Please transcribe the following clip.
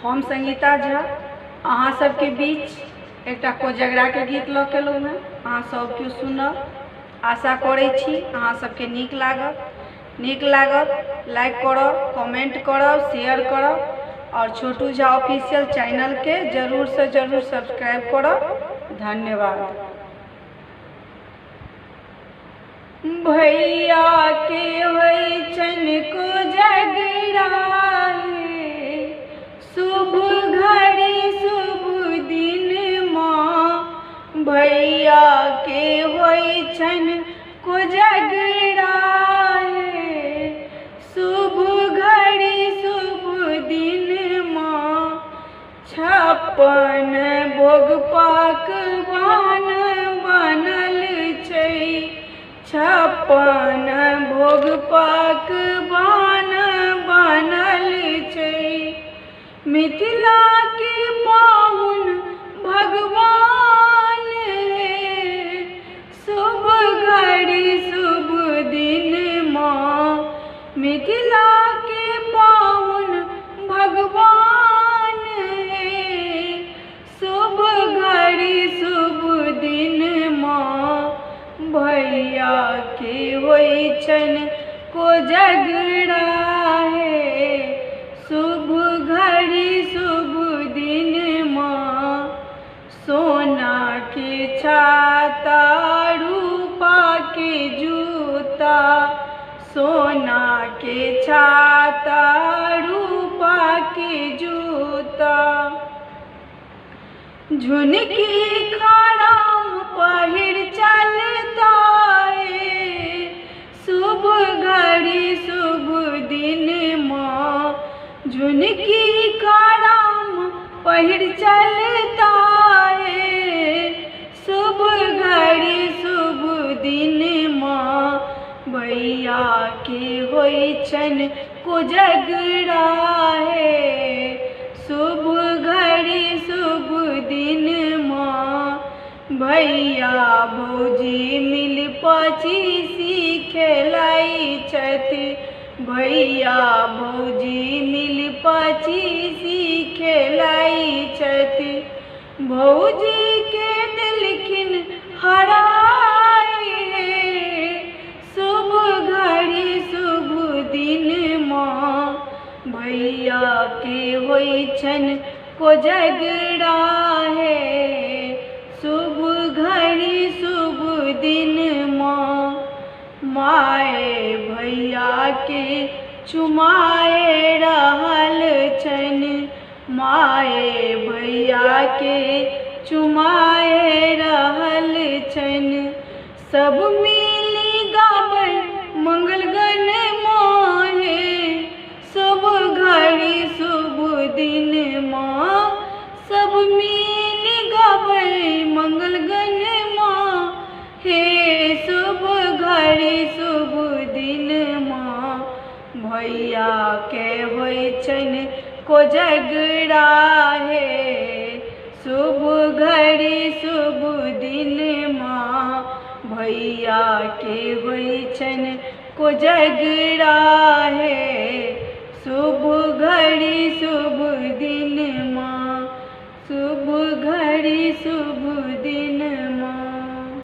हम संगीता झा अहाँ सबके बीच एक कोजगरा के गीत लऽ के एलहुँ हैं। अहाँ सब केओ सुनब, आशा करै छी अहाँ सबके नीक लागत। लाइक करब, कमेंट करब, शेयर करब और छोटू झा ऑफिशियल चैनल के जरूर से जरूर सब्सक्राइब करब। धन्यवाद। भैया के होइ छनि कोजगरा हे, शुभ घड़ी शुभ दिन माँ। भैया के होइ छनि कोजगरा हे, शुभ घड़ी शुभ दिन माँ। 56 भोग पकवान बनल छै, 56 भोग पकवान बनल छै। मिथिला के पाहुन भगवान हे, शुभ घड़ी शुभ दिन माँ। मिथिला के पाहुन भगवान हे, शुभ घड़ी शुभ दिन माँ। भैया के होइ छनि कोजगरा हे, शुभ घड़ी शुभ दिन माँ। सोना के छाता रूपा के जूता, सोना के छाता रूपा के जूता। झुनकी खड़ाम पहिर चलता है, शुभ घड़ी शुभ दिन माँ। झुनकी खड़ाम पहिर चलता है, शुभ घड़ी शुभ दिन माँ। भैया के होइ छनि कोजगरा हे, शुभ घड़ी शुभ दिन माँ। भैया भौजी मिल पचीसी खेलाई छथि, भैया भौजी मिल पचीसी खेलाई छथि। भौजी के देलखिन हराई हे, शुभ घड़ी शुभ दिन माँ। भैया के होइ छनि कोजगरा हे, शुभ घड़ी शुभ दिन माँ। माए भैया के चुमाए रहल छनि, माए भैया के चुमाए रहल छनि। सब मिली गाबै मंगल गन माँ हे, शुभ घड़ी शुभ दिन माँ। सब मिली गाबै मंगल गन माँ हे, शुभ घड़ी शुभ दिन माँ। भैया के होइ छनि कोजगरा हे, शुभ घड़ी शुभ दिन माँ। भैया के होइ छनि कोजगरा हे, शुभ घड़ी शुभ दिन माँ। शुभ घड़ी शुभ दिन।